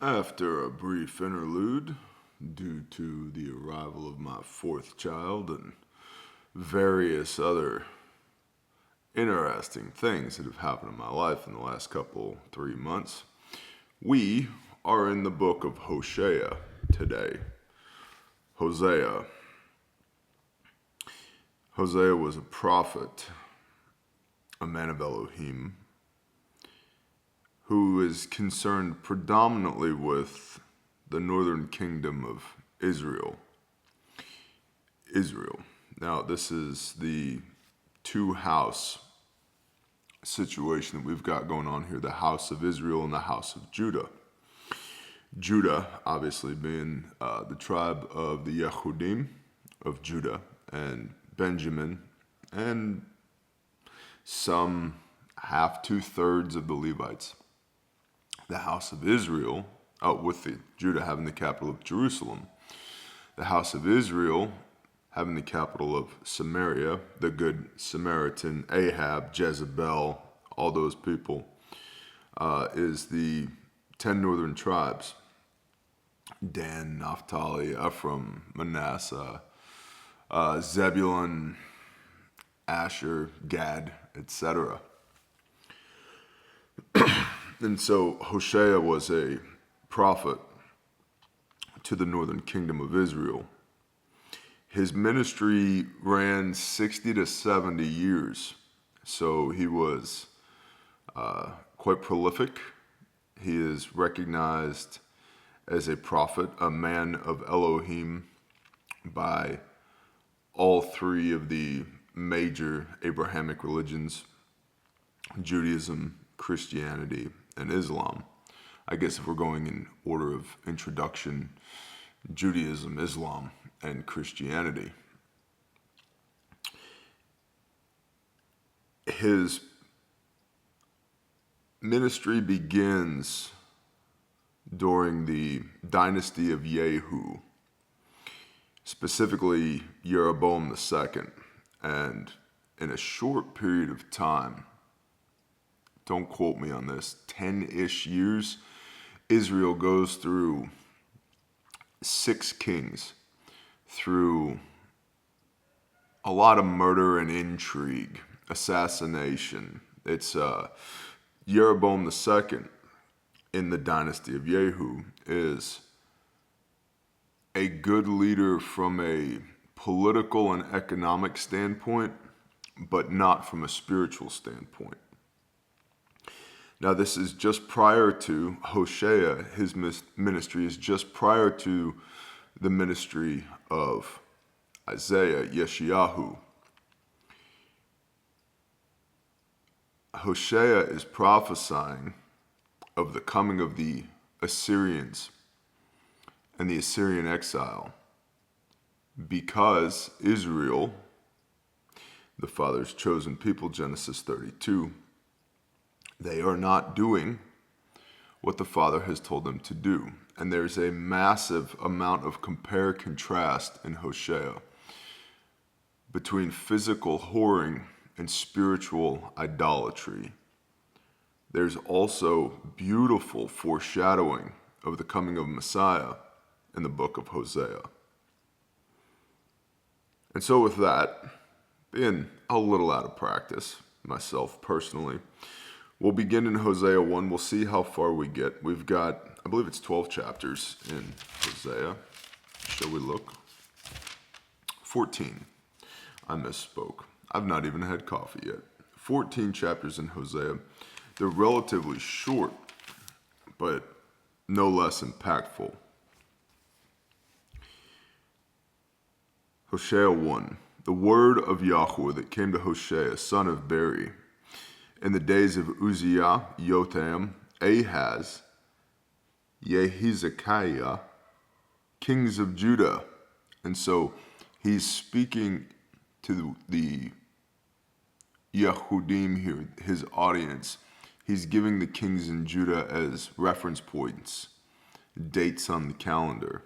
After a brief interlude, due to the arrival of my fourth child and various other interesting things that have happened in my life in the last 3 months, we are in the book of Hosea today. Hosea. Hosea was a prophet, a man of Elohim, who is concerned predominantly with the northern kingdom of Israel. Now, this is the two-house situation that we've got going on here, the house of Israel and the house of Judah. Judah, obviously, being the tribe of the Yehudim of Judah, and Benjamin, and some half, 2/3 of the Levites. The house of Israel, with the Judah having the capital of Jerusalem. The house of Israel having the capital of Samaria, the good Samaritan, Ahab, Jezebel, all those people, is the 10 northern tribes. Dan, Naphtali, Ephraim, Manasseh, Zebulun, Asher, Gad, etc. And so Hosea was a prophet to the northern kingdom of Israel. His ministry ran 60 to 70 years, so he was quite prolific. He is recognized as a prophet, a man of Elohim, by all three of the major Abrahamic religions: Judaism, Christianity, and Islam. I guess if we're going in order of introduction, Judaism, Islam, and Christianity. His ministry begins during the dynasty of Yehua, specifically Jeroboam II, and in a short period of time, don't quote me on this, 10-ish years, Israel goes through 6 kings, through a lot of murder and intrigue, assassination. It's Jeroboam II in the dynasty of Yehua is a good leader from a political and economic standpoint, but not from a spiritual standpoint. Now, this is just prior to Hosea. His ministry is just prior to the ministry of Isaiah, Yeshayahu. Hosea is prophesying of the coming of the Assyrians and the Assyrian exile, because Israel, the Father's chosen people, Genesis 32, they are not doing what the Father has told them to do. And there's a massive amount of compare-contrast in Hosea between physical whoring and spiritual idolatry. There's also beautiful foreshadowing of the coming of Messiah in the book of Hosea. And so with that, being a little out of practice, myself personally, we'll begin in Hosea 1. We'll see how far we get. We've got, I believe it's 12 chapters in Hosea. Shall we look? 14. I misspoke. I've not even had coffee yet. 14 chapters in Hosea. They're relatively short, but no less impactful. Hosea 1. The word of Yahweh that came to Hosea, son of Beri, in the days of Uzziah, Jotham, Ahaz, Yehizekiah, kings of Judah. And so he's speaking to the Yehudim here, his audience. He's giving the kings in Judah as reference points, dates on the calendar.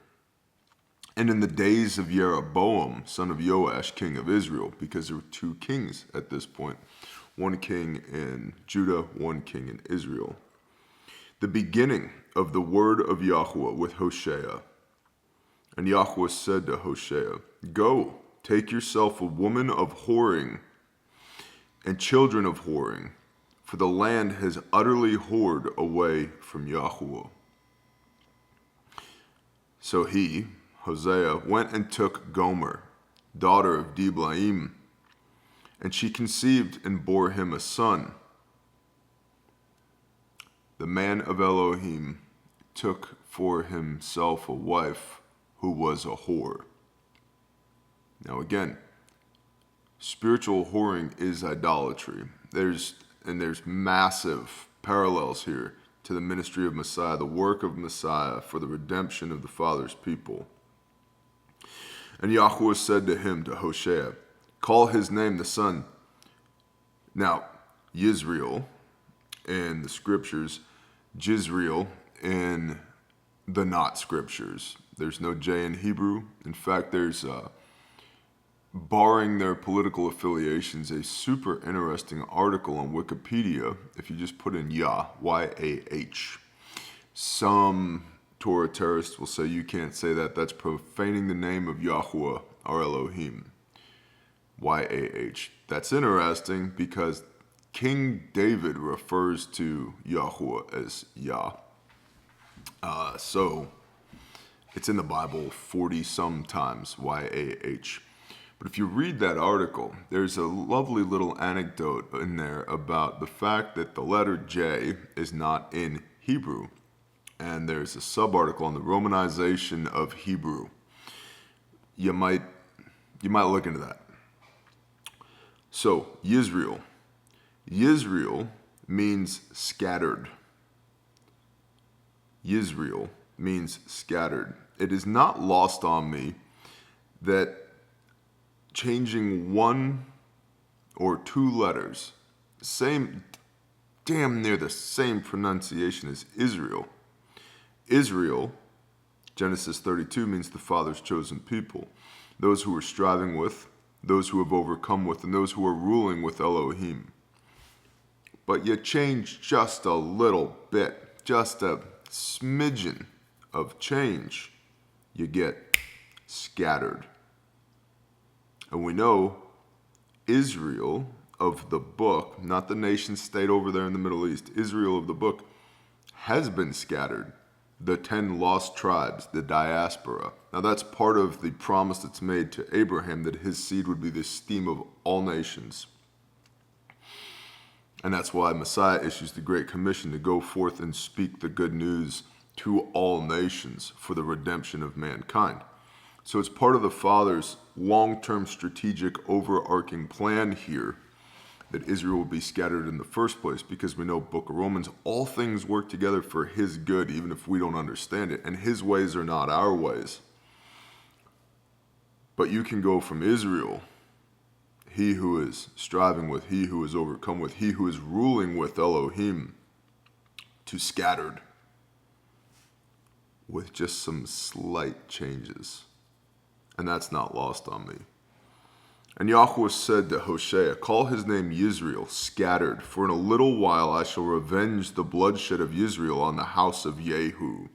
And in the days of Jeroboam, son of Joash, king of Israel, because there were 2 kings at this point, one king in Judah, one king in Israel. The beginning of the word of Yahweh with Hosea. And Yahweh said to Hosea, Go, take yourself a woman of whoring and children of whoring, for the land has utterly whored away from Yahweh. So he, Hosea, went and took Gomer, daughter of Diblaim, and she conceived and bore him a son. The man of Elohim took for himself a wife who was a whore. Now again, spiritual whoring is idolatry. There's massive parallels here to the ministry of Messiah, the work of Messiah for the redemption of the Father's people. And Yahweh said to him, to Hosea, call his name the son. Now, Yisrael in the scriptures, Jizrael in the not scriptures. There's no J in Hebrew. In fact, there's, barring their political affiliations, a super interesting article on Wikipedia, if you just put in Yah, Y-A-H. Some Torah terrorists will say you can't say that. That's profaning the name of Yahweh, our Elohim. Y-A-H. That's interesting because King David refers to Yahweh as Yah. So it's in the Bible 40-some times, Y-A-H. But if you read that article, there's a lovely little anecdote in there about the fact that the letter J is not in Hebrew. And there's a sub-article on the Romanization of Hebrew. You might look into that. So, Yisrael. Yisrael means scattered. Yisrael means scattered. It is not lost on me that changing one or two letters, damn near the same pronunciation as Israel. Israel, Genesis 32, means the Father's chosen people. Those who are striving with, those who have overcome with, and those who are ruling with Elohim. But you change just a little bit, just a smidgen of change, you get scattered. And we know Israel of the book, not the nation state over there in the Middle East, Israel of the book has been scattered. The 10 lost tribes, the diaspora. Now that's part of the promise that's made to Abraham that his seed would be the esteem of all nations. And that's why Messiah issues the Great Commission to go forth and speak the good news to all nations for the redemption of mankind. So it's part of the Father's long-term strategic overarching plan here that Israel will be scattered in the first place, because we know Book of Romans, all things work together for his good, even if we don't understand it, and his ways are not our ways. But you can go from Israel, he who is striving with, he who is overcome with, he who is ruling with Elohim, to scattered with just some slight changes. And that's not lost on me. And Yahweh said to Hosea, call his name Yisrael, scattered, for in a little while I shall revenge the bloodshed of Yisrael on the house of Yehu.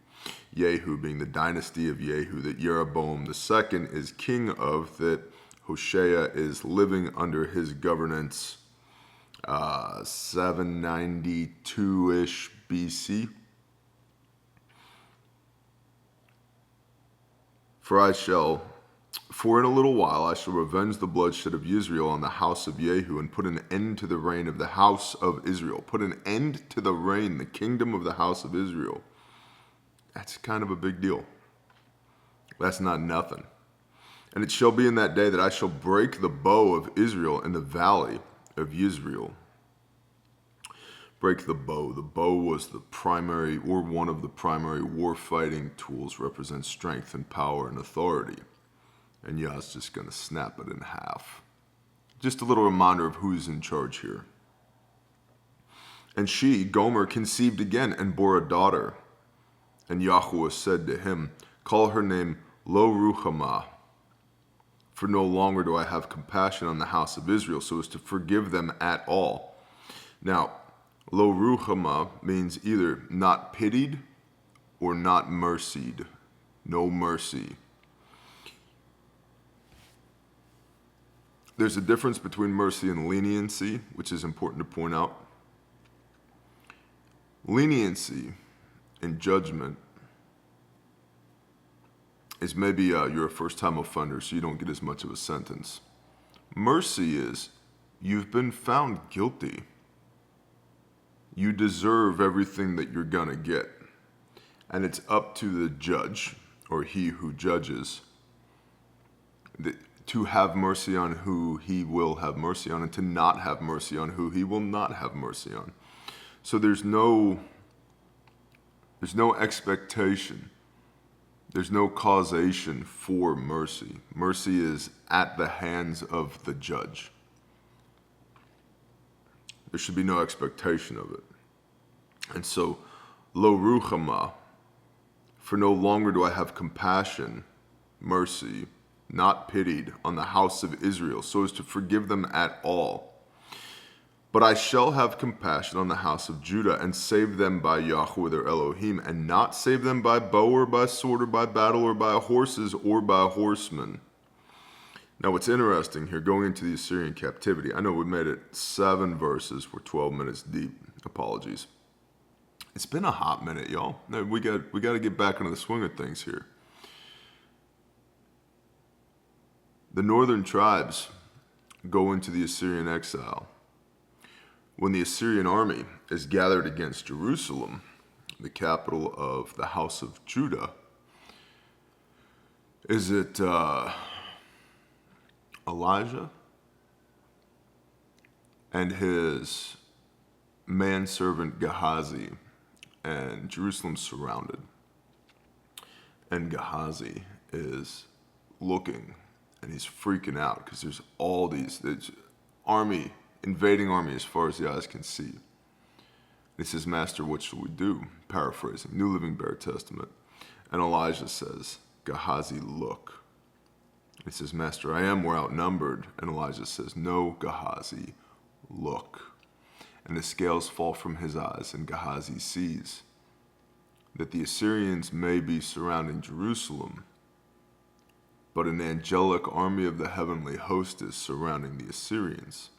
Yehu being the dynasty of Yehu that Jeroboam II is king of, that Hosea is living under his governance 792-ish BC. For in a little while I shall revenge the bloodshed of Israel on the house of Yehu, and put an end to the reign of the house of Israel. Put an end to the reign, the kingdom of the house of Israel. That's kind of a big deal. That's not nothing. And it shall be in that day that I shall break the bow of Israel in the valley of Yisrael. Break the bow. The bow was the primary, or one of the primary war-fighting tools, represents strength and power and authority. And Yah's just going to snap it in half. Just a little reminder of who's in charge here. And she, Gomer, conceived again and bore a daughter. And Yahweh said to him, call her name Lo Ruhamah, for no longer do I have compassion on the house of Israel, so as to forgive them at all. Now, Lo Ruhamah means either not pitied or not mercied. No mercy. There's a difference between mercy and leniency, which is important to point out. Leniency in judgment is maybe you're a first-time offender, so you don't get as much of a sentence. Mercy is you've been found guilty. You deserve everything that you're gonna get. And it's up to the judge, or he who judges, to have mercy on who he will have mercy on, and to not have mercy on who he will not have mercy on. So there's no expectation. There's no causation for mercy. Mercy is at the hands of the judge. There should be no expectation of it. And so, lo ruchama, for no longer do I have compassion, mercy, not pitied, on the house of Israel, so as to forgive them at all. But I shall have compassion on the house of Judah, and save them by Yahweh their Elohim, and not save them by bow or by sword or by battle or by horses or by horsemen. Now what's interesting here, going into the Assyrian captivity, I know we made it 7 verses, we're 12 minutes deep, apologies. It's been a hot minute, y'all. We got to get back into the swing of things here. The northern tribes go into the Assyrian exile. When the Assyrian army is gathered against Jerusalem, the capital of the house of Judah, is it Elijah and his manservant Gehazi, and Jerusalem's surrounded. And Gehazi is looking, and he's freaking out because there's invading army as far as the eyes can see. And he says, Master, what shall we do? Paraphrasing, New Living Bear Testament. And Elijah says, Gehazi, look. He says, Master, I am, we're outnumbered. And Elijah says, no, Gehazi, look. And the scales fall from his eyes, and Gehazi sees that the Assyrians may be surrounding Jerusalem, but an angelic army of the heavenly host is surrounding the Assyrians.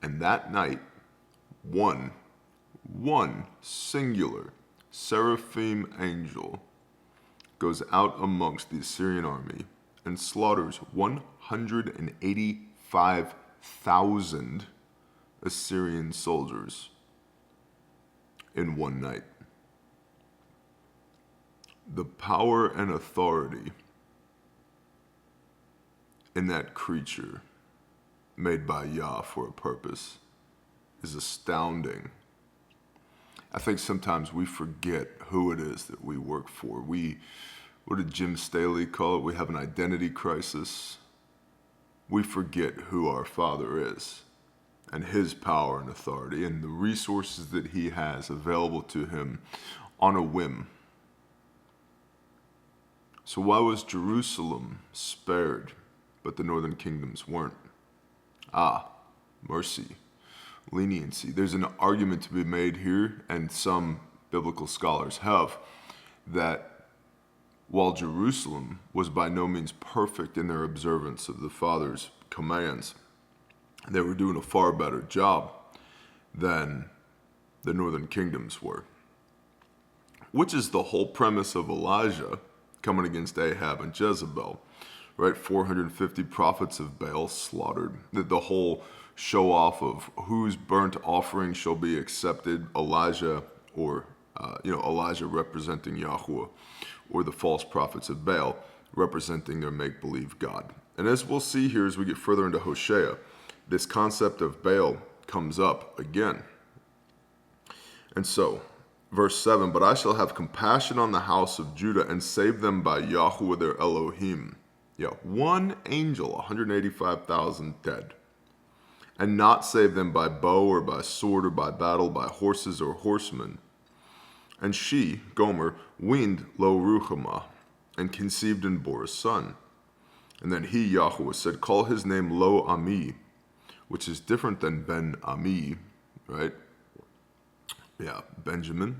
And that night, one singular seraphim angel goes out amongst the Assyrian army and slaughters 185,000 Assyrian soldiers in one night. The power and authority in that creature made by Yah for a purpose is astounding. I think sometimes we forget who it is that we work for. What did Jim Staley call it? We have an identity crisis. We forget who our Father is and his power and authority and the resources that he has available to him on a whim. So why was Jerusalem spared, but the northern kingdoms weren't? Mercy, leniency. There's an argument to be made here, and some biblical scholars have, that while Jerusalem was by no means perfect in their observance of the Father's commands, they were doing a far better job than the northern kingdoms were. Which is the whole premise of Elijah coming against Ahab and Jezebel, right? 450 prophets of Baal slaughtered. The whole show off of whose burnt offering shall be accepted, Elijah representing Yahweh, or the false prophets of Baal representing their make-believe God. And as we'll see here as we get further into Hosea, this concept of Baal comes up again. And so, verse 7, but I shall have compassion on the house of Judah and save them by Yahweh their Elohim. One angel, 185,000 dead. And not save them by bow or by sword or by battle, by horses or horsemen. And she, Gomer, weaned Lo Ruhamah, and conceived and bore a son. And then he, Yahweh, said, call his name Lo Ami, which is different than Ben Ami, right? Benjamin.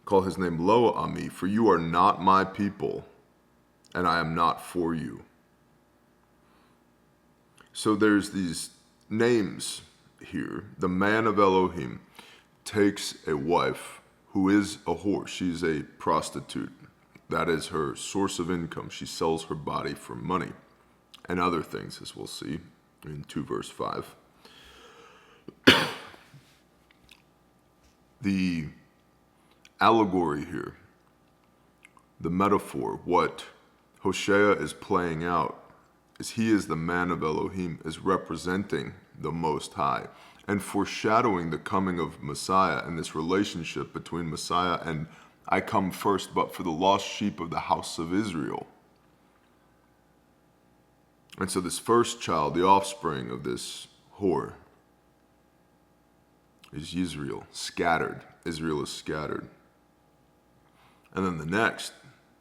Call his name Lo Ami, for you are not my people, and I am not for you. So there's these names here. The man of Elohim takes a wife who is a whore. She's a prostitute. That is her source of income. She sells her body for money and other things, as we'll see in 2 verse 5. The allegory here, the metaphor, what Hosea is playing out is he is the man of Elohim, is representing the Most High and foreshadowing the coming of Messiah and this relationship between Messiah and I come first, but for the lost sheep of the house of Israel. And so this first child, the offspring of this whore, is Israel, scattered. Israel is scattered. And then the next,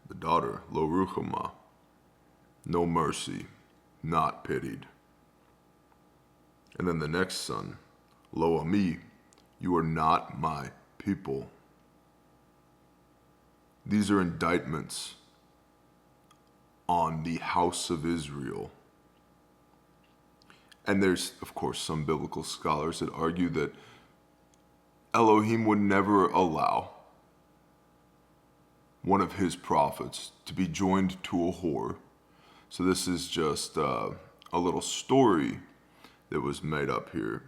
the daughter, Lo Ruchama, no mercy, not pitied. And then the next son, Lo Ami, you are not my people. These are indictments on the house of Israel. And there's, of course, some biblical scholars that argue that Elohim would never allow one of his prophets to be joined to a whore. So this is just a little story that was made up here.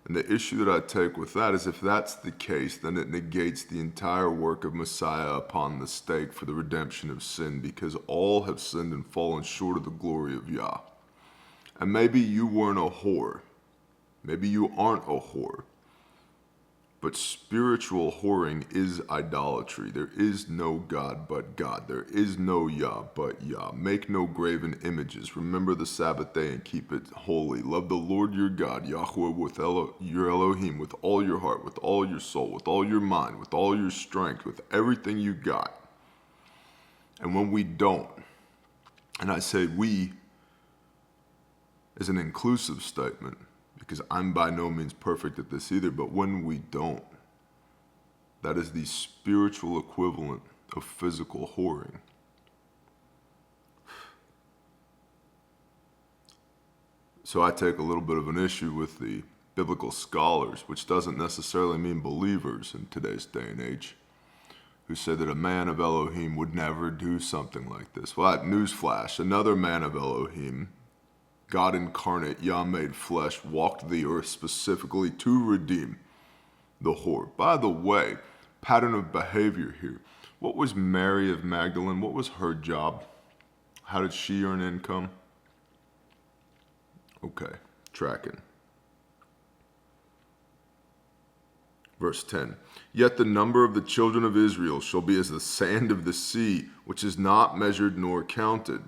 And the issue that I take with that is if that's the case, then it negates the entire work of Messiah upon the stake for the redemption of sin, because all have sinned and fallen short of the glory of Yah. And maybe you weren't a whore. Maybe you aren't a whore. But spiritual whoring is idolatry. There is no God but God. There is no Yah but Yah. Make no graven images. Remember the Sabbath day and keep it holy. Love the Lord your God, Yahweh, with your Elohim, with all your heart, with all your soul, with all your mind, with all your strength, with everything you got. And when we don't, and I say we is an inclusive statement, because I'm by no means perfect at this either, but when we don't, that is the spiritual equivalent of physical whoring. So I take a little bit of an issue with the biblical scholars, which doesn't necessarily mean believers in today's day and age, who say that a man of Elohim would never do something like this. Well, newsflash, another man of Elohim, God incarnate, Yah made flesh, walked the earth specifically to redeem the whore. By the way, pattern of behavior here. What was Mary of Magdalene? What was her job? How did she earn income? Okay, tracking. Verse 10, yet the number of the children of Israel shall be as the sand of the sea, which is not measured nor counted.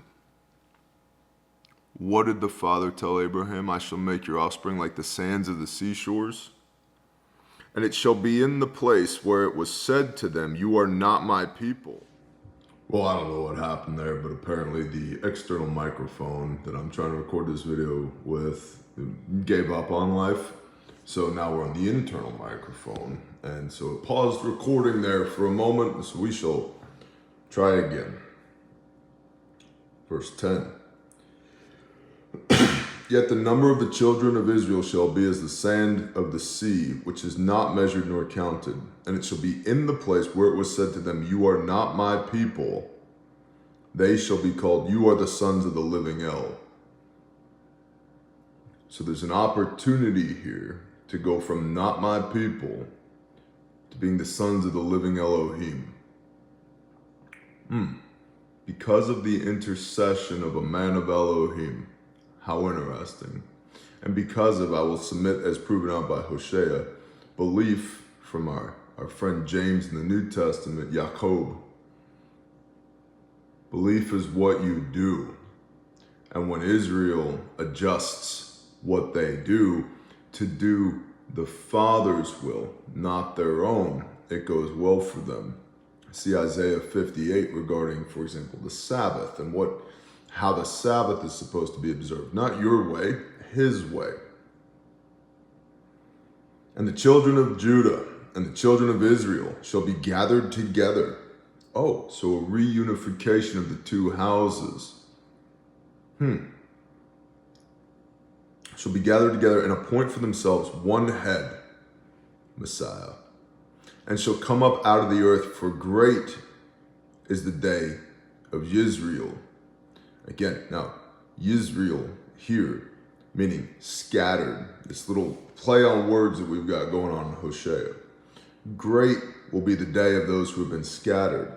What did the Father tell Abraham? I shall make your offspring like the sands of the seashores. And it shall be in the place where it was said to them, you are not my people. Well, I don't know what happened there, but apparently the external microphone that I'm trying to record this video with gave up on life. So now we're on the internal microphone. And so it paused recording there for a moment. So we shall try again. Verse 10. Yet the number of the children of Israel shall be as the sand of the sea, which is not measured nor counted. And it shall be in the place where it was said to them, you are not my people. They shall be called, you are the sons of the living El. So there's an opportunity here to go from not my people to being the sons of the living Elohim. Because of the intercession of a man of Elohim. How interesting. And because of, I will submit as proven out by Hosea, belief from our friend James in the New Testament, Jacob. Belief is what you do. And when Israel adjusts what they do to do the Father's will, not their own, it goes well for them. See Isaiah 58 regarding, for example, the Sabbath and how the Sabbath is supposed to be observed. Not your way, his way. And the children of Judah and the children of Israel shall be gathered together. Oh, so a reunification of the two houses. Shall be gathered together and appoint for themselves one head, Messiah, and shall come up out of the earth, for great is the day of Yisrael. Again, now, Yisrael here, meaning scattered. This little play on words that we've got going on in Hosea. Great will be the day of those who have been scattered.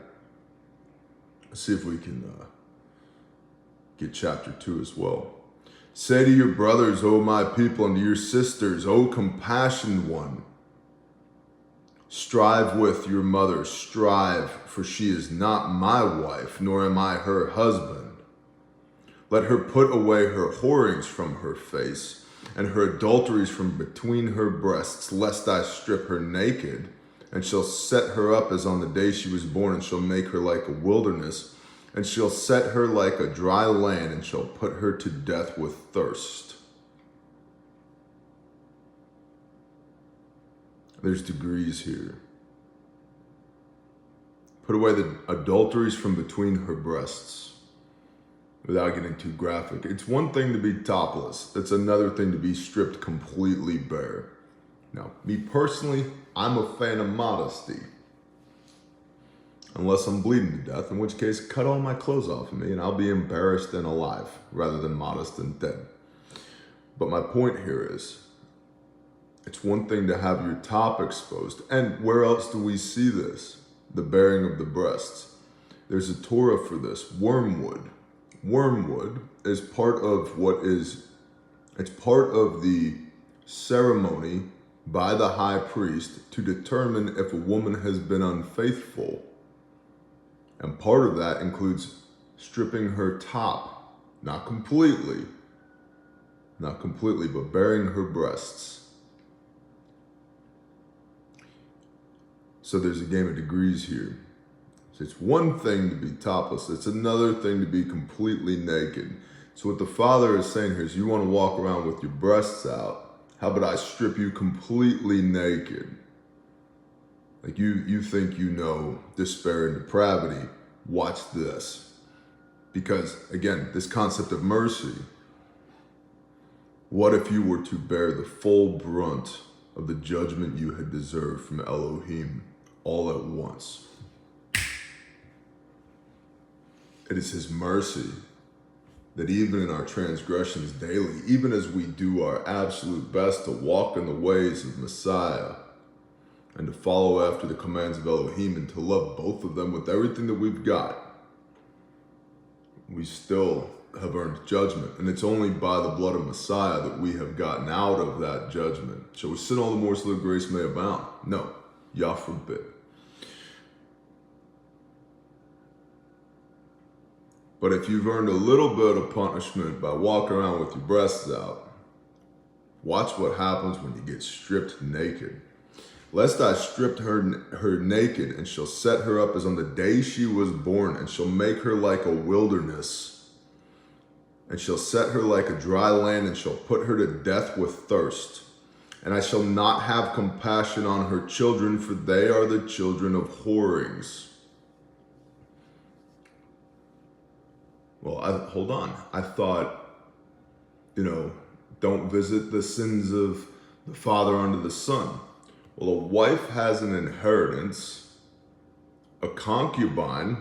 Let's see if we can get chapter 2 as well. Say to your brothers, O my people, and to your sisters, O compassioned one, strive with your mother, strive, for she is not my wife, nor am I her husband. Let her put away her whorings from her face, and her adulteries from between her breasts, lest I strip her naked, and shall set her up as on the day she was born, and shall make her like a wilderness, and shall set her like a dry land, and shall put her to death with thirst. There's degrees here. Put away the adulteries from between her breasts. Without getting too graphic, it's one thing to be topless. It's another thing to be stripped completely bare. Now, me personally, I'm a fan of modesty. Unless I'm bleeding to death, in which case, cut all my clothes off of me and I'll be embarrassed and alive, rather than modest and dead. But my point here is, it's one thing to have your top exposed. And where else do we see this? The baring of the breasts. There's a Torah for this, wormwood. Wormwood is part of it's part of the ceremony by the high priest to determine if a woman has been unfaithful. And part of that includes stripping her top, not completely, but baring her breasts. So there's a game of degrees here. So it's one thing to be topless, it's another thing to be completely naked. So what the Father is saying here is, you want to walk around with your breasts out, how about I strip you completely naked? Like you think you know despair and depravity, watch this. Because again, this concept of mercy, what if you were to bear the full brunt of the judgment you had deserved from Elohim all at once? It is his mercy that even in our transgressions daily, even as we do our absolute best to walk in the ways of Messiah and to follow after the commands of Elohim and to love both of them with everything that we've got, we still have earned judgment. And it's only by the blood of Messiah that we have gotten out of that judgment. Shall we sin all the more so that grace may abound? No, Yah forbid. But if you've earned a little bit of punishment by walking around with your breasts out, watch what happens when you get stripped naked. Lest I stripped her naked, and shall set her up as on the day she was born, and shall make her like a wilderness, and shall set her like a dry land, and shall put her to death with thirst. And I shall not have compassion on her children, for they are the children of whorings. Well, hold on. I thought, don't visit the sins of the father unto the son. Well, a wife has an inheritance. A concubine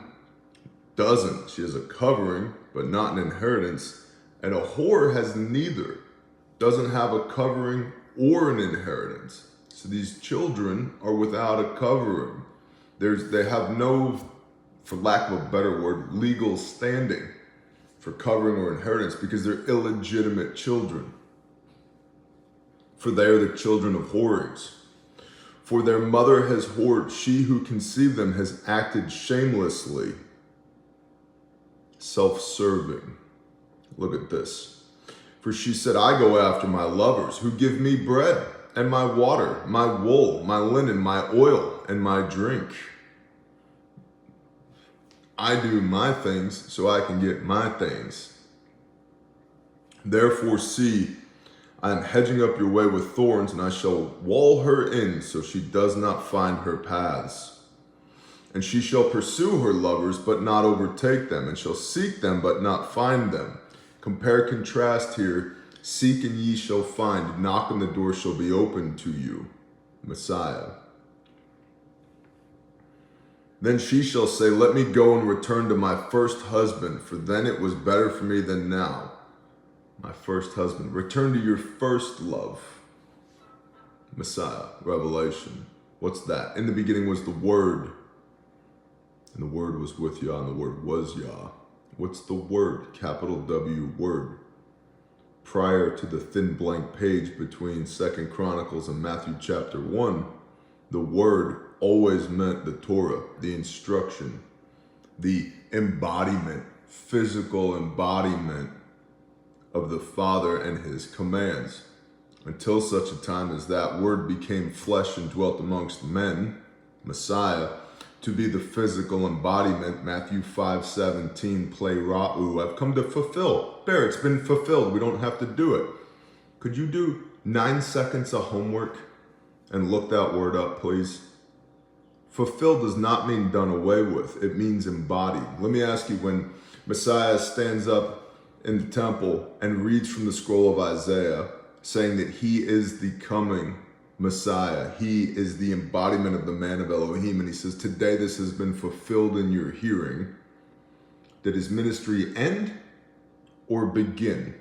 doesn't. She has a covering, but not an inheritance. And a whore has neither. Doesn't have a covering or an inheritance. So these children are without a covering. They have no, for lack of a better word, legal standing for covering or inheritance, because they're illegitimate children. For they are the children of whorings. For their mother has whored, she who conceived them has acted shamelessly. Self-serving. Look at this. For she said, I go after my lovers, who give me bread, and my water, my wool, my linen, my oil, and my drink. I do my things so I can get my things. Therefore, see, I am hedging up your way with thorns, and I shall wall her in so she does not find her paths. And she shall pursue her lovers, but not overtake them, and shall seek them, but not find them. Compare, contrast here. Seek and ye shall find. Knock and the door shall be opened to you. Messiah. Then she shall say, let me go and return to my first husband, for then it was better for me than now. My first husband. Return to your first love. Messiah. Revelation. What's that? In the beginning was the Word. And the Word was with Yah, and the Word was Yah. What's the Word? Capital W, Word. Prior to the thin blank page between 2 Chronicles and Matthew chapter 1, the Word always meant the Torah, the instruction, the embodiment, physical embodiment of the Father and His commands. Until such a time as that Word became flesh and dwelt amongst men, Messiah, to be the physical embodiment, Matthew 5:17, play ra'u, I've come to fulfill. There, it's been fulfilled. We don't have to do it. Could you do 9 seconds of homework and look that word up, please? Fulfilled does not mean done away with. It means embodied. Let me ask you, when Messiah stands up in the temple and reads from the scroll of Isaiah, saying that he is the coming Messiah, he is the embodiment of the man of Elohim, and he says, today this has been fulfilled in your hearing. Did his ministry end or begin?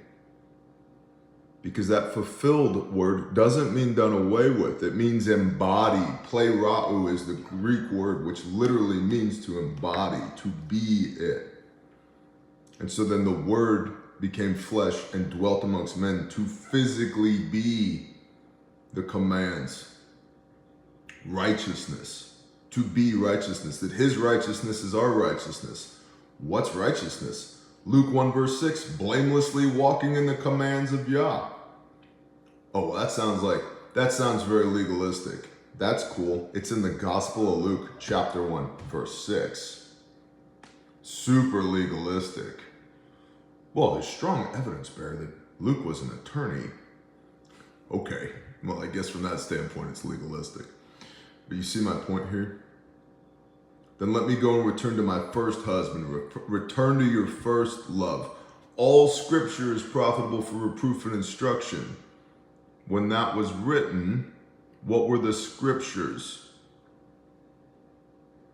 Because that fulfilled word doesn't mean done away with. It means embodied. Plerao is the Greek word which literally means to embody, to be it. And so then the Word became flesh and dwelt amongst men to physically be the commands. Righteousness. To be righteousness. That his righteousness is our righteousness. What's righteousness? Luke 1 verse 6, blamelessly walking in the commands of Yah. Oh, that sounds very legalistic. That's cool. It's in the Gospel of Luke chapter 1 verse 6. Super legalistic. Well, there's strong evidence, Bear, that Luke was an attorney. Okay, well, I guess from that standpoint, it's legalistic. But you see my point here? Then let me go and return to my first husband. Return to your first love. All scripture is profitable for reproof and instruction. When that was written, what were the scriptures?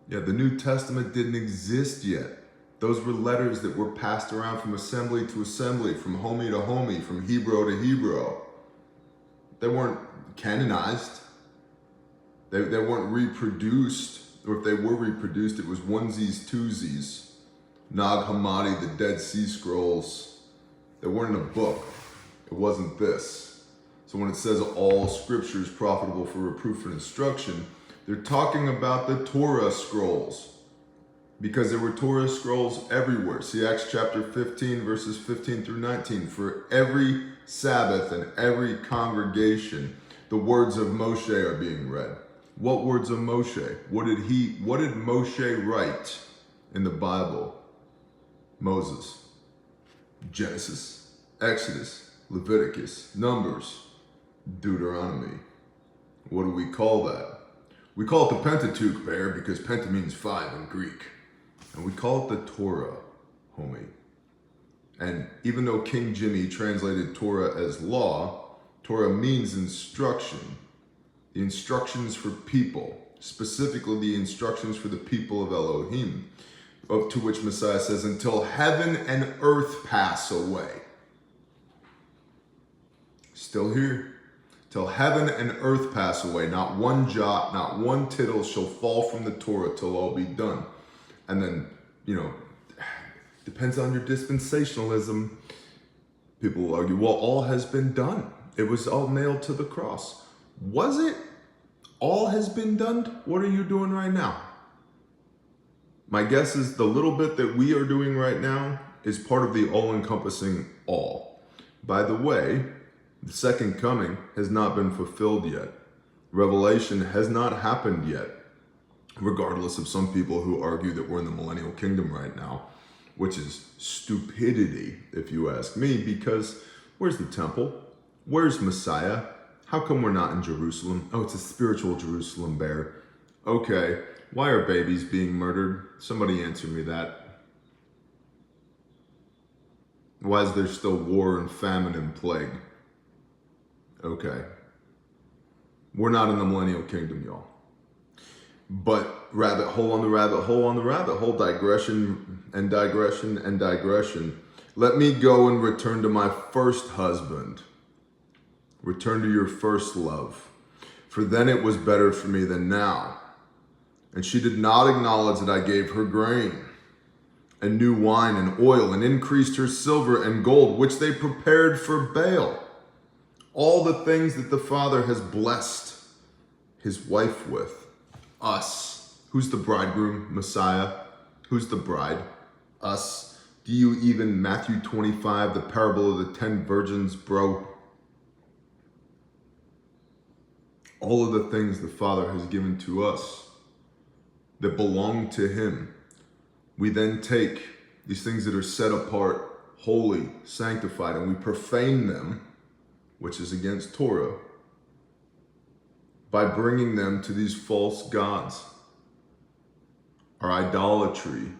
Yeah, the New Testament didn't exist yet. Those were letters that were passed around from assembly to assembly, from homie to homie, from Hebrew to Hebrew. They weren't canonized. They weren't reproduced. Or if they were reproduced, it was onesies, twosies. Nag Hammadi, the Dead Sea Scrolls. They weren't in a book. It wasn't this. So when it says all scripture is profitable for reproof and instruction, they're talking about the Torah scrolls. Because there were Torah scrolls everywhere. See Acts chapter 15, verses 15 through 19. For every Sabbath and every congregation, the words of Moshe are being read. What words of Moshe? What did Moshe write in the Bible? Moses. Genesis, Exodus, Leviticus, Numbers, Deuteronomy. What do we call that? We call it the Pentateuch, Bear, because penta means 5 in Greek. And we call it the Torah, homie. And even though King Jimmy translated Torah as law, Torah means instruction. The instructions for people, specifically the instructions for the people of Elohim, to which Messiah says, until heaven and earth pass away. Still here. Till heaven and earth pass away, not one jot, not one tittle shall fall from the Torah till all be done. And then, depends on your dispensationalism. People will argue, well, all has been done. It was all nailed to the cross. Was it? All has been done? What are you doing right now? My guess is the little bit that we are doing right now is part of the all-encompassing all. By the way, the second coming has not been fulfilled yet. Revelation has not happened yet, regardless of some people who argue that we're in the millennial kingdom right now, which is stupidity, if you ask me, because where's the temple? Where's Messiah? How come we're not in Jerusalem? Oh, it's a spiritual Jerusalem bear. Okay, why are babies being murdered? Somebody answer me that. Why is there still war and famine and plague? Okay. We're not in the millennial kingdom, y'all. But rabbit hole on the rabbit hole on the rabbit hole, digression and digression and digression. Let me go and return to my first husband. Return to your first love. For then it was better for me than now. And she did not acknowledge that I gave her grain and new wine and oil, and increased her silver and gold, which they prepared for Baal. All the things that the Father has blessed his wife with. Us. Who's the bridegroom? Messiah. Who's the bride? Us. Do you even, Matthew 25, the parable of the 10 virgins, bro? All of the things the Father has given to us that belong to him. We then take these things that are set apart, holy, sanctified, and we profane them, which is against Torah, by bringing them to these false gods. Our idolatry,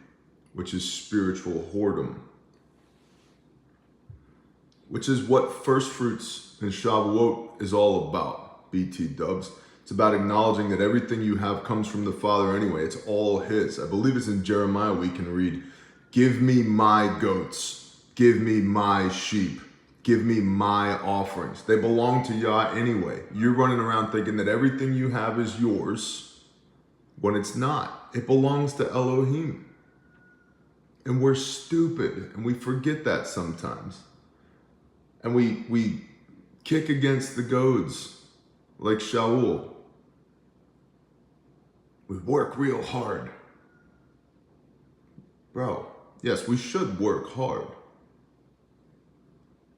which is spiritual whoredom, which is what first fruits and Shavuot is all about, BT dubs. It's about acknowledging that everything you have comes from the Father anyway. It's all his. I believe it's in Jeremiah we can read, give me my goats, give me my sheep, give me my offerings. They belong to Yah anyway. You're running around thinking that everything you have is yours when it's not. It belongs to Elohim. And we're stupid and we forget that sometimes. And we kick against the goads like Shaul. We work real hard. Bro, yes, we should work hard.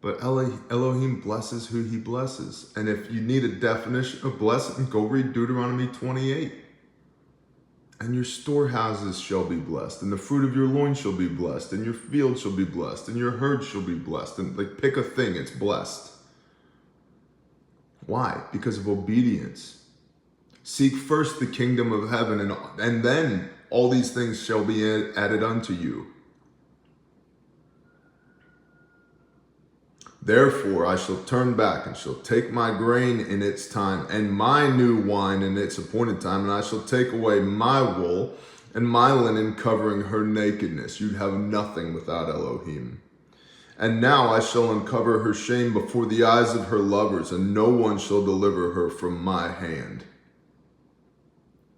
But Elohim blesses who he blesses. And if you need a definition of blessing, go read Deuteronomy 28. And your storehouses shall be blessed, and the fruit of your loins shall be blessed, and your field shall be blessed, and your herd shall be blessed. And like, pick a thing, it's blessed. Why? Because of obedience. Seek first the kingdom of heaven, and then all these things shall be added unto you. Therefore I shall turn back and shall take my grain in its time and my new wine in its appointed time, and I shall take away my wool and my linen covering her nakedness. You'd have nothing without Elohim. And now I shall uncover her shame before the eyes of her lovers, and no one shall deliver her from my hand.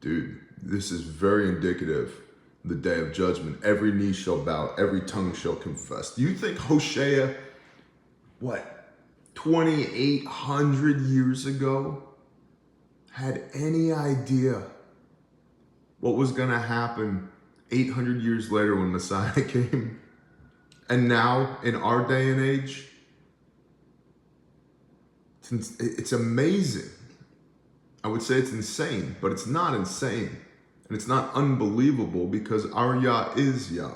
Dude, this is very indicative of the day of judgment. Every knee shall bow, every tongue shall confess. Do you think Hosea, 2,800 years ago, had any idea what was going to happen 800 years later when Messiah came? And now, in our day and age, it's amazing. I would say it's insane, but it's not insane. And it's not unbelievable because our Yah is Yah.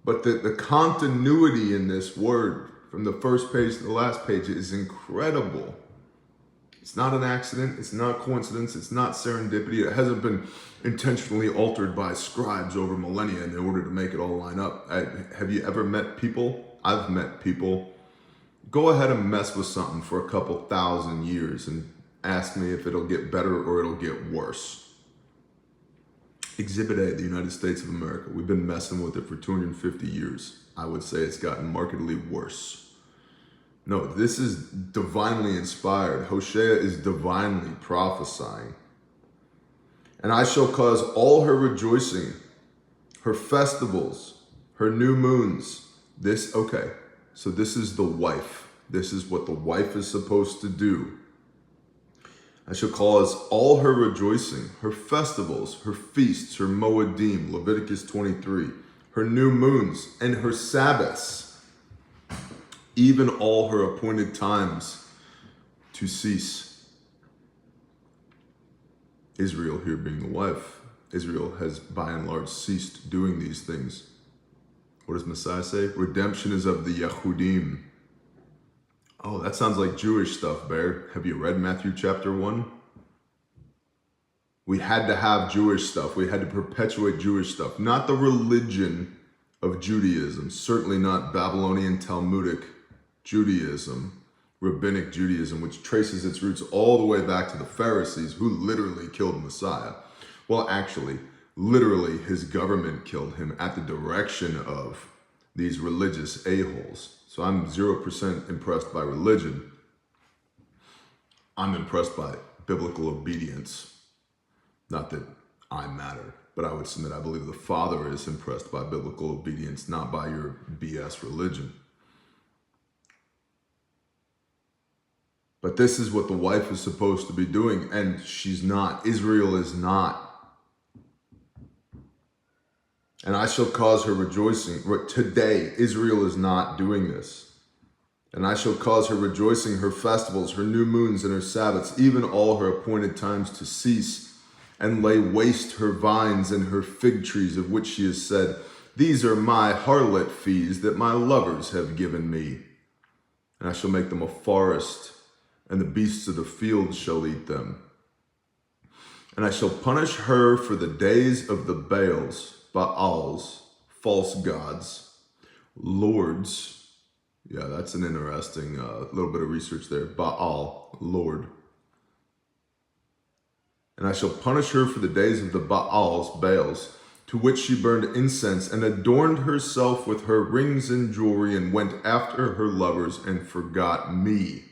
But the continuity in this word from the first page to the last page is incredible. It's not an accident. It's not coincidence. It's not serendipity. It hasn't been intentionally altered by scribes over millennia in order to make it all line up. Have you ever met people? I've met people. Go ahead and mess with something for a couple thousand years and ask me if it'll get better or it'll get worse. Exhibit A, the United States of America. We've been messing with it for 250 years. I would say it's gotten markedly worse. No, this is divinely inspired. Hosea is divinely prophesying. And I shall cause all her rejoicing, her festivals, her new moons. So this is the wife. This is what the wife is supposed to do. I shall cause all her rejoicing, her festivals, her feasts, her Moedim, Leviticus 23, her new moons, and her Sabbaths, even all her appointed times to cease. Israel here being the wife. Israel has by and large ceased doing these things. What does Messiah say? Redemption is of the Yehudim. Oh, that sounds like Jewish stuff, Bear. Have you read Matthew chapter 1? We had to have Jewish stuff. We had to perpetuate Jewish stuff. Not the religion of Judaism. Certainly not Babylonian Talmudic Judaism, Rabbinic Judaism, which traces its roots all the way back to the Pharisees, who literally killed Messiah. Well, actually, literally his government killed him at the direction of these religious a-holes. So I'm 0% impressed by religion. I'm impressed by biblical obedience. Not that I matter, but I would submit I believe the Father is impressed by biblical obedience, not by your BS religion. But this is what the wife is supposed to be doing, and she's not. Israel is not. And I shall cause her rejoicing. Today, Israel is not doing this. And I shall cause her rejoicing, her festivals, her new moons, and her Sabbaths, even all her appointed times to cease, and lay waste her vines and her fig trees, of which she has said, these are my harlot fees that my lovers have given me. And I shall make them a forest, and the beasts of the field shall eat them. And I shall punish her for the days of the Baals, false gods, lords. Yeah, that's an interesting little bit of research there. Baal, Lord. And I shall punish her for the days of the Baals, to which she burned incense and adorned herself with her rings and jewelry and went after her lovers and forgot me,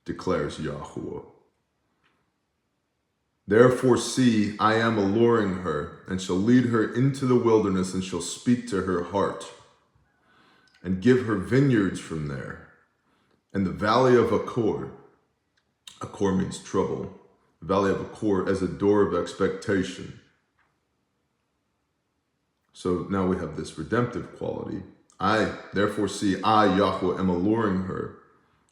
declares Yahweh. Therefore, see, I am alluring her, and shall lead her into the wilderness, and shall speak to her heart, and give her vineyards from there, and the valley of Achor. Achor means trouble. The valley of Achor as a door of expectation. So now we have this redemptive quality. I, therefore, see, I, Yahweh, am alluring her,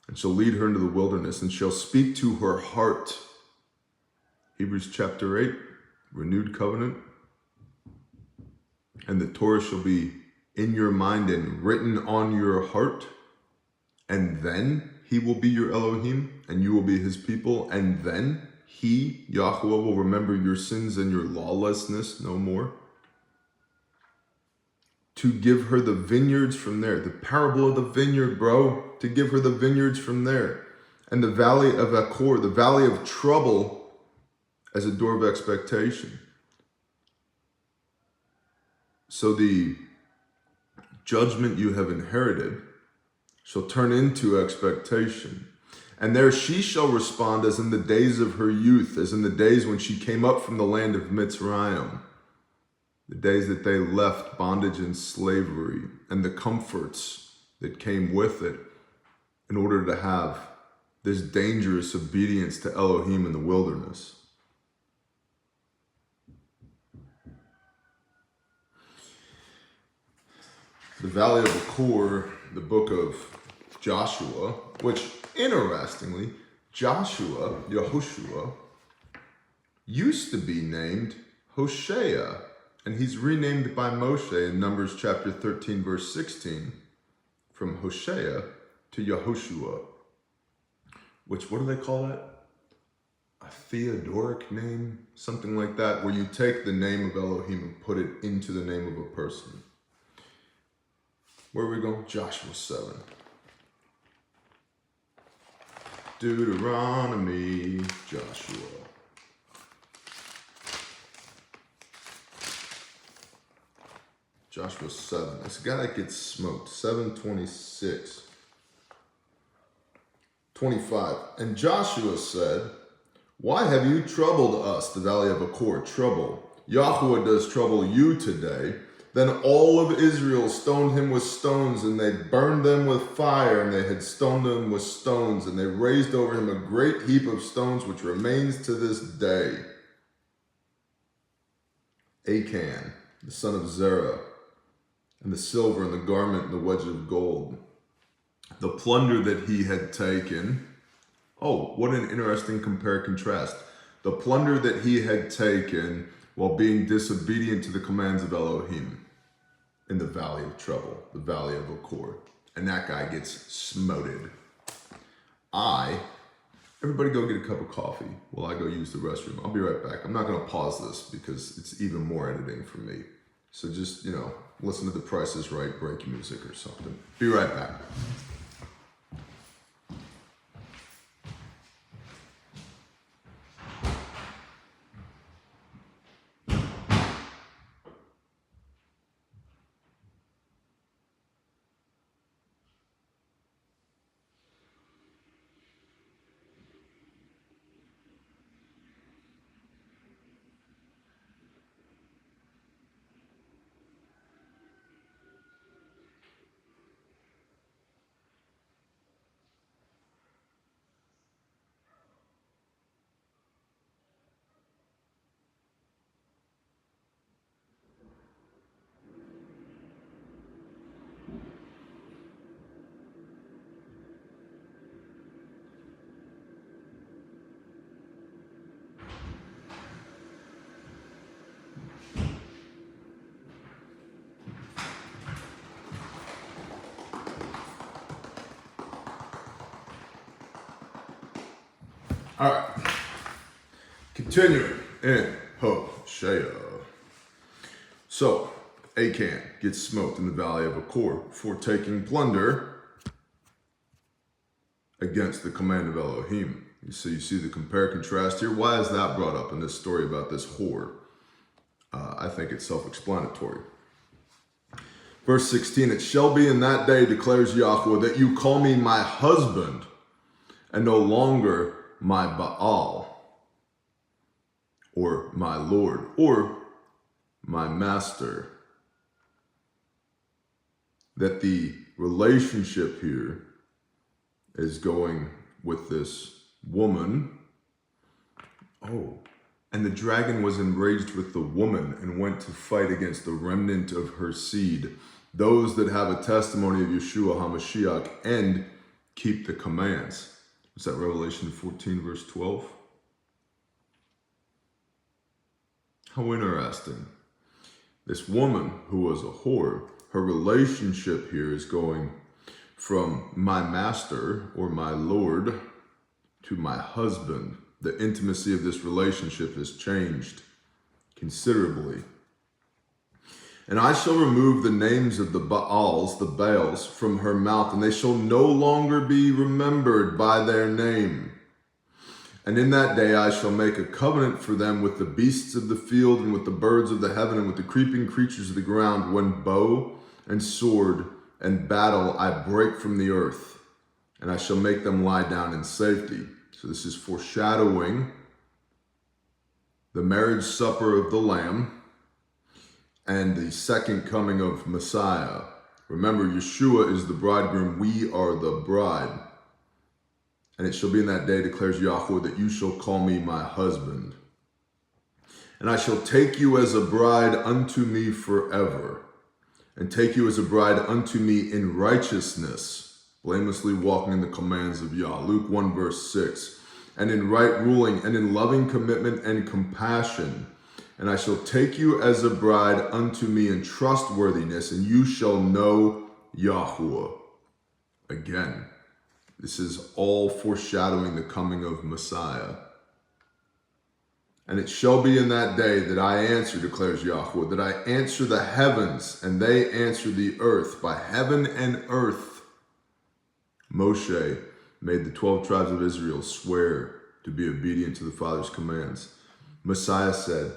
and shall lead her into the wilderness, and shall speak to her heart. Hebrews chapter 8, renewed covenant. And the Torah shall be in your mind and written on your heart. And then he will be your Elohim, and you will be his people. And then he, Yahweh, will remember your sins and your lawlessness no more. To give her the vineyards from there. The parable of the vineyard, bro. To give her the vineyards from there. And the valley of Achor, the valley of trouble, as a door of expectation. So the judgment you have inherited shall turn into expectation. And there she shall respond as in the days of her youth, as in the days when she came up from the land of Mitzrayim, the days that they left bondage and slavery and the comforts that came with it in order to have this dangerous obedience to Elohim in the wilderness. The valley of Achor, the book of Joshua, which interestingly, Yehoshua, used to be named Hosea, and he's renamed by Moshe in Numbers chapter 13, verse 16, from Hosea to Yehoshua, which, what do they call it? A Theodoric name? Something like that, where you take the name of Elohim and put it into the name of a person. Where are we going? Joshua 7. Deuteronomy, Joshua. Joshua 7. This guy gets smoked. 7:26. 25. And Joshua said, why have you troubled us, the valley of Achor? Trouble. Yahweh does trouble you today. Then all of Israel stoned him with stones, and they burned them with fire, and they had stoned him with stones, and they raised over him a great heap of stones, which remains to this day. Achan, the son of Zerah, and the silver, and the garment, and the wedge of gold. The plunder that he had taken. Oh, what an interesting compare-contrast. The plunder that he had taken while being disobedient to the commands of Elohim. In the valley of trouble, the valley of Achor. And that guy gets smoted. Everybody go get a cup of coffee while I go use the restroom. I'll be right back. I'm not going to pause this because it's even more editing for me. So just, listen to The Price is Right break music or something. Be right back. All right, continuing in Hosea. So, Achan gets smoked in the valley of Achor for taking plunder against the command of Elohim. So you see the compare contrast here. Why is that brought up in this story about this whore? I think it's self-explanatory. Verse 16, it shall be in that day, declares Yahweh, that you call me my husband and no longer my Baal, or my Lord, or my master. That the relationship here is going with this woman. Oh, and the dragon was enraged with the woman and went to fight against the remnant of her seed, those that have a testimony of Yeshua HaMashiach and keep the commands. Is that Revelation 14, verse 12? How interesting. This woman who was a whore, her relationship here is going from my master or my Lord to my husband. The intimacy of this relationship has changed considerably. And I shall remove the names of the Baals, from her mouth, and they shall no longer be remembered by their name. And in that day I shall make a covenant for them with the beasts of the field and with the birds of the heaven and with the creeping creatures of the ground, when bow and sword and battle I break from the earth, and I shall make them lie down in safety. So this is foreshadowing the marriage supper of the Lamb and the second coming of Messiah. Remember, Yeshua is the bridegroom, we are the bride. And it shall be in that day, declares Yahweh, that you shall call me my husband. And I shall take you as a bride unto me forever, and take you as a bride unto me in righteousness, blamelessly walking in the commands of Yah. Luke 1 verse 6. And in right ruling, and in loving commitment and compassion. And I shall take you as a bride unto me in trustworthiness, and you shall know Yahweh. Again, this is all foreshadowing the coming of Messiah. And it shall be in that day that I answer, declares Yahweh, that I answer the heavens, and they answer the earth. By heaven and earth, Moshe made the 12 tribes of Israel swear to be obedient to the Father's commands. Messiah said,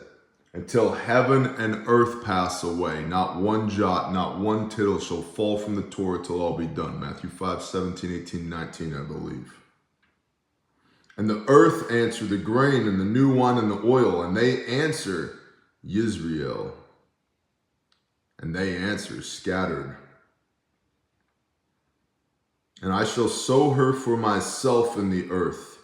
until heaven and earth pass away, not one jot, not one tittle shall fall from the Torah till all be done. Matthew 5, 17, 18, 19, I believe. And the earth answer the grain and the new wine and the oil, and they answer Yisrael. And they answer scattered. And I shall sow her for myself in the earth.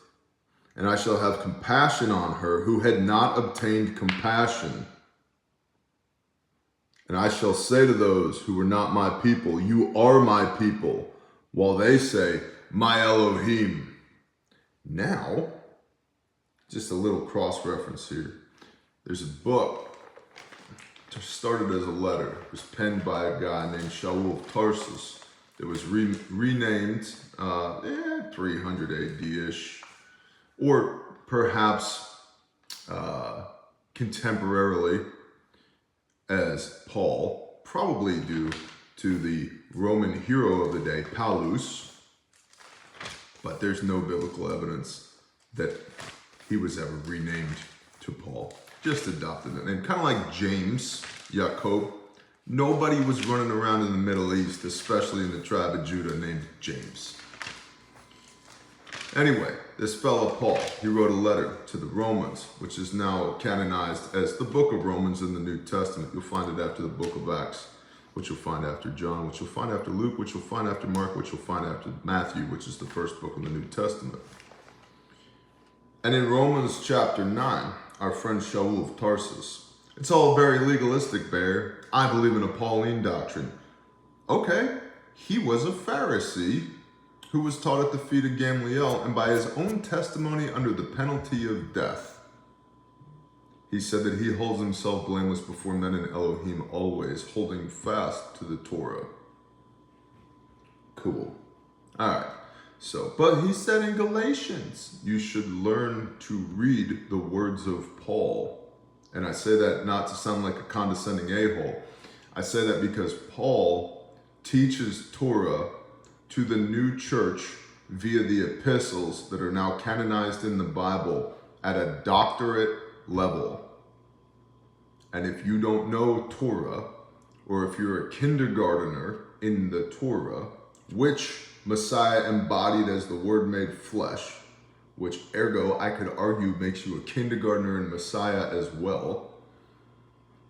And I shall have compassion on her who had not obtained compassion. And I shall say to those who were not my people, you are my people, while they say, my Elohim. Now, just a little cross-reference here. There's a book that started as a letter. It was penned by a guy named Shaul of Tarsus. It was renamed 300 AD-ish, or perhaps contemporarily as Paul, probably due to the Roman hero of the day, Paulus, but there's no biblical evidence that he was ever renamed to Paul. Just adopted the name, kind of like James, Jacob. Nobody was running around in the Middle East, especially in the tribe of Judah, named James. Anyway, this fellow Paul, he wrote a letter to the Romans, which is now canonized as the book of Romans in the New Testament. You'll find it after the book of Acts, which you'll find after John, which you'll find after Luke, which you'll find after Mark, which you'll find after Matthew, which is the first book in the New Testament. And in Romans chapter 9, our friend Shaul of Tarsus, it's all very legalistic, Bear. I believe in a Pauline doctrine. Okay, he was a Pharisee who was taught at the feet of Gamaliel, and by his own testimony under the penalty of death, he said that he holds himself blameless before men and Elohim always, holding fast to the Torah. Cool. All right. But he said in Galatians, you should learn to read the words of Paul. And I say that not to sound like a condescending a-hole. I say that because Paul teaches Torah to the new church via the epistles that are now canonized in the Bible at a doctorate level. And if you don't know Torah, or if you're a kindergartner in the Torah, which Messiah embodied as the Word made flesh, which ergo I could argue makes you a kindergartner in Messiah as well,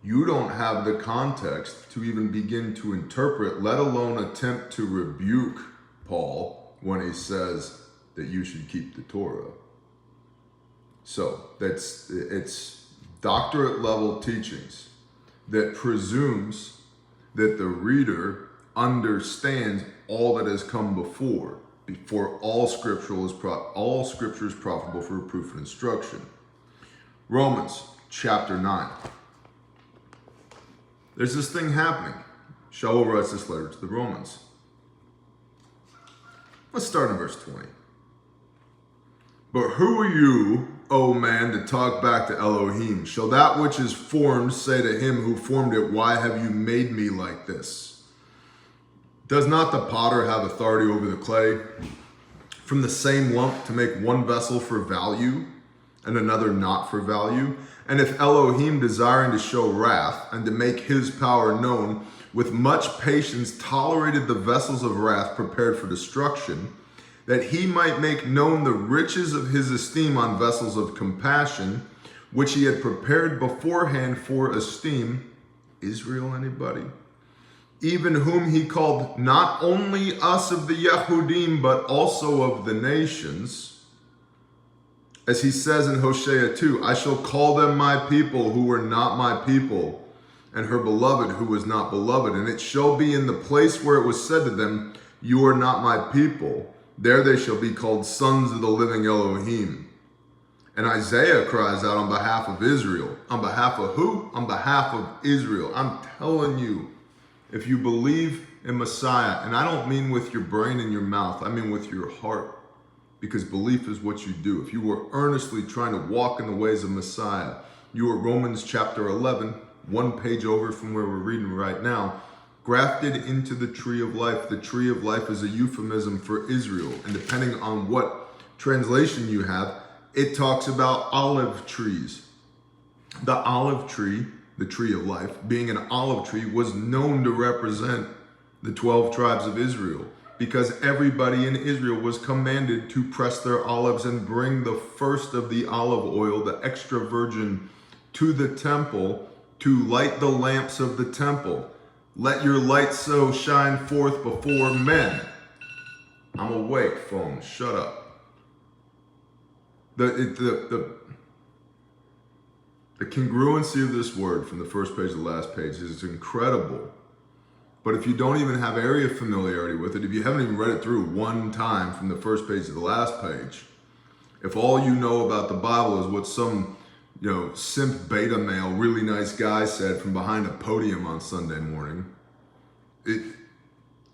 you don't have the context to even begin to interpret, let alone attempt to rebuke Paul when he says that you should keep the Torah. So it's doctorate level teachings that presumes that the reader understands all that has come before all scripture is profitable for reproof and instruction. Romans chapter 9. There's this thing happening. Shaul writes this letter to the Romans. Let's start in verse 20. But who are you, O man, to talk back to Elohim? Shall that which is formed say to him who formed it, why have you made me like this? Does not the potter have authority over the clay from the same lump to make one vessel for value and another not for value? And if Elohim, desiring to show wrath and to make his power known, with much patience tolerated the vessels of wrath prepared for destruction, that he might make known the riches of his esteem on vessels of compassion, which he had prepared beforehand for esteem. Israel, anybody? Even whom he called not only us of the Yehudim, but also of the nations. As he says in Hosea 2, I shall call them my people who were not my people, and her beloved who was not beloved. And it shall be in the place where it was said to them, you are not my people. There they shall be called sons of the living Elohim. And Isaiah cries out on behalf of Israel. On behalf of who? On behalf of Israel. I'm telling you, if you believe in Messiah, and I don't mean with your brain and your mouth, I mean with your heart, because belief is what you do. If you were earnestly trying to walk in the ways of Messiah, you are Romans chapter 11, one page over from where we're reading right now, grafted into the tree of life. The tree of life is a euphemism for Israel, and depending on what translation you have, it talks about olive trees. The olive tree, the tree of life, being an olive tree, was known to represent the 12 tribes of Israel, because everybody in Israel was commanded to press their olives and bring the first of the olive oil, the extra virgin, to the temple to light the lamps of the temple. Let your light so shine forth before men. I'm awake, phone. Shut up. The congruency of this word from the first page to the last page is incredible. But if you don't even have area familiarity with it, if you haven't even read it through one time from the first page to the last page, if all you know about the Bible is what some, simp beta male, really nice guy said from behind a podium on Sunday morning,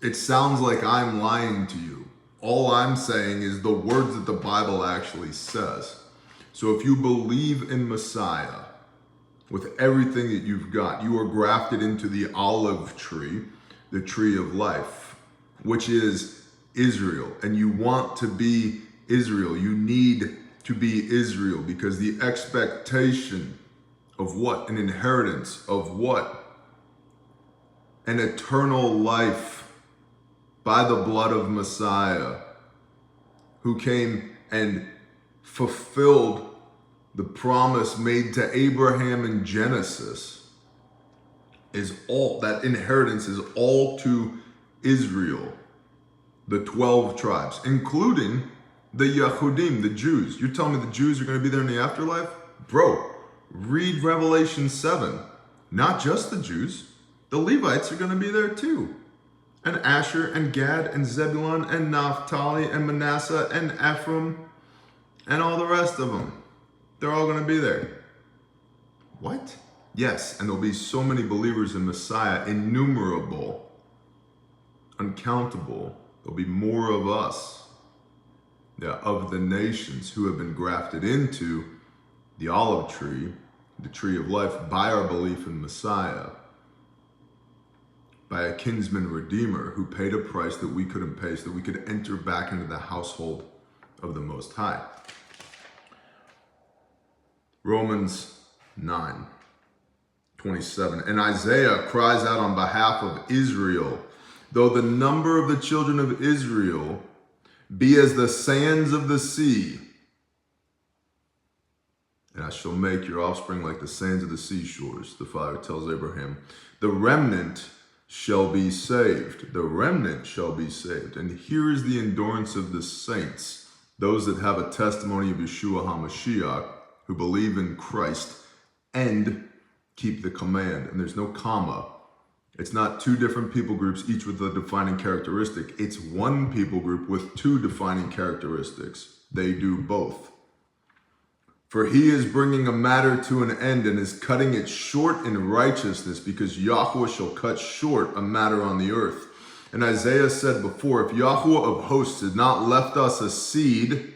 it sounds like I'm lying to you. All I'm saying is the words that the Bible actually says. So if you believe in Messiah with everything that you've got, you are grafted into the olive tree, the tree of life, which is Israel. And you want to be Israel. You need to be Israel because the expectation of what? An inheritance of what? An eternal life by the blood of Messiah, who came and fulfilled the promise made to Abraham in Genesis, is all, that inheritance is all to Israel, the 12 tribes, including the Yehudim, the Jews. You're telling me the Jews are going to be there in the afterlife? Bro, read Revelation 7. Not just the Jews, the Levites are going to be there too. And Asher and Gad and Zebulun and Naphtali and Manasseh and Ephraim and all the rest of them. They're all going to be there. What? Yes, and there'll be so many believers in Messiah, innumerable, uncountable. There'll be more of us, of the nations who have been grafted into the olive tree, the tree of life, by our belief in Messiah, by a kinsman redeemer who paid a price that we couldn't pay so that we could enter back into the household of the Most High. Romans 9:27. And Isaiah cries out on behalf of Israel, though the number of the children of Israel be as the sands of the sea, and I shall make your offspring like the sands of the seashores, the Father tells Abraham. The remnant shall be saved. The remnant shall be saved. And here is the endurance of the saints, those that have a testimony of Yeshua HaMashiach, who believe in Christ and keep the command. And there's no comma. It's not two different people groups, each with a defining characteristic. It's one people group with two defining characteristics. They do both. For he is bringing a matter to an end and is cutting it short in righteousness, because Yahweh shall cut short a matter on the earth. And Isaiah said before, if Yahweh of hosts had not left us a seed,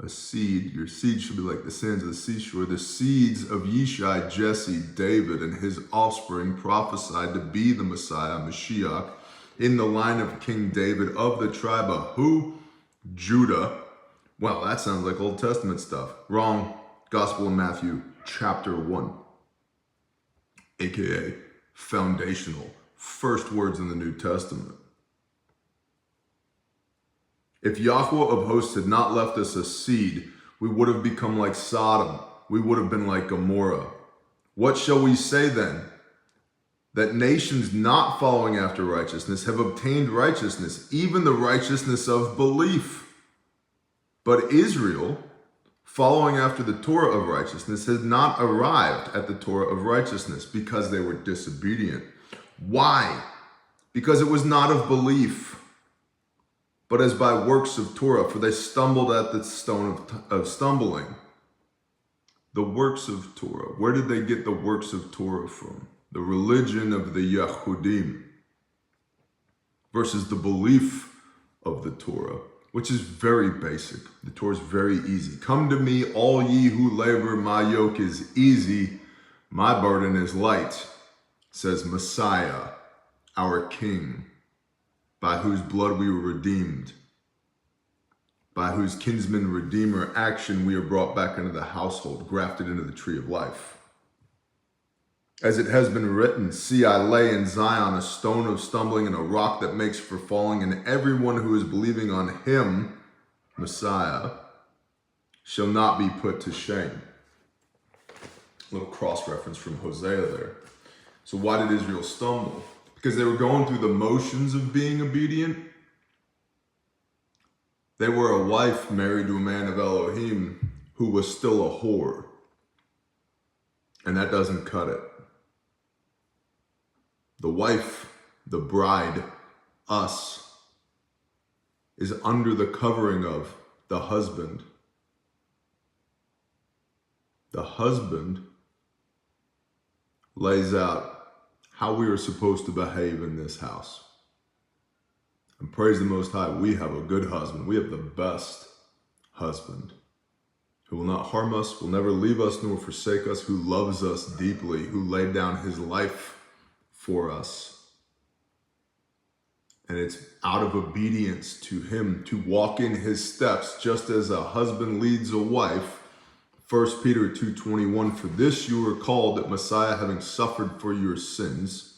your seed should be like the sands of the seashore. The seeds of Yishai, Jesse, David, and his offspring prophesied to be the Messiah, Mashiach, in the line of King David of the tribe of who? Judah. Well, that sounds like Old Testament stuff. Wrong. Gospel of Matthew, chapter 1. AKA foundational. First words in the New Testament. If Yahweh of hosts had not left us a seed, we would have become like Sodom. We would have been like Gomorrah. What shall we say then? That nations not following after righteousness have obtained righteousness, even the righteousness of belief. But Israel, following after the Torah of righteousness, has not arrived at the Torah of righteousness because they were disobedient. Why? Because it was not of belief, but as by works of Torah, for they stumbled at the stone of stumbling. The works of Torah. Where did they get the works of Torah from? The religion of the Yehudim versus the belief of the Torah, which is very basic. The Torah is very easy. Come to me, all ye who labor, my yoke is easy, my burden is light, says Messiah, our King, by whose blood we were redeemed, by whose kinsman redeemer action we are brought back into the household, grafted into the tree of life. As it has been written, see, I lay in Zion a stone of stumbling and a rock that makes for falling, and everyone who is believing on him, Messiah, shall not be put to shame. A little cross-reference from Hosea there. So why did Israel stumble? Because they were going through the motions of being obedient. They were a wife married to a man of Elohim who was still a whore. And that doesn't cut it. The wife, the bride, us, is under the covering of the husband. The husband lays out how we are supposed to behave in this house. And praise the Most High, we have a good husband. We have the best husband who will not harm us, will never leave us nor forsake us, who loves us deeply, who laid down his life for us. And it's out of obedience to him to walk in his steps, just as a husband leads a wife. 1 Peter 2:21, for this you are called, that Messiah, having suffered for your sins.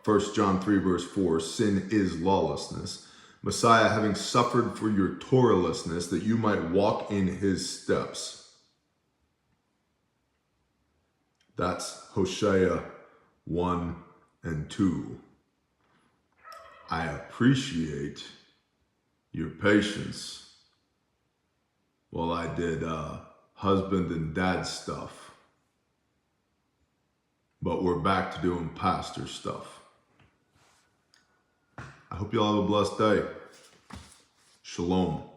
1 John 3 verse 4, sin is lawlessness. Messiah, having suffered for your Torahlessness, that you might walk in his steps. That's Hosea 1 and 2. I appreciate your patience while I did husband and dad stuff. But we're back to doing pastor stuff. I hope you all have a blessed day. Shalom.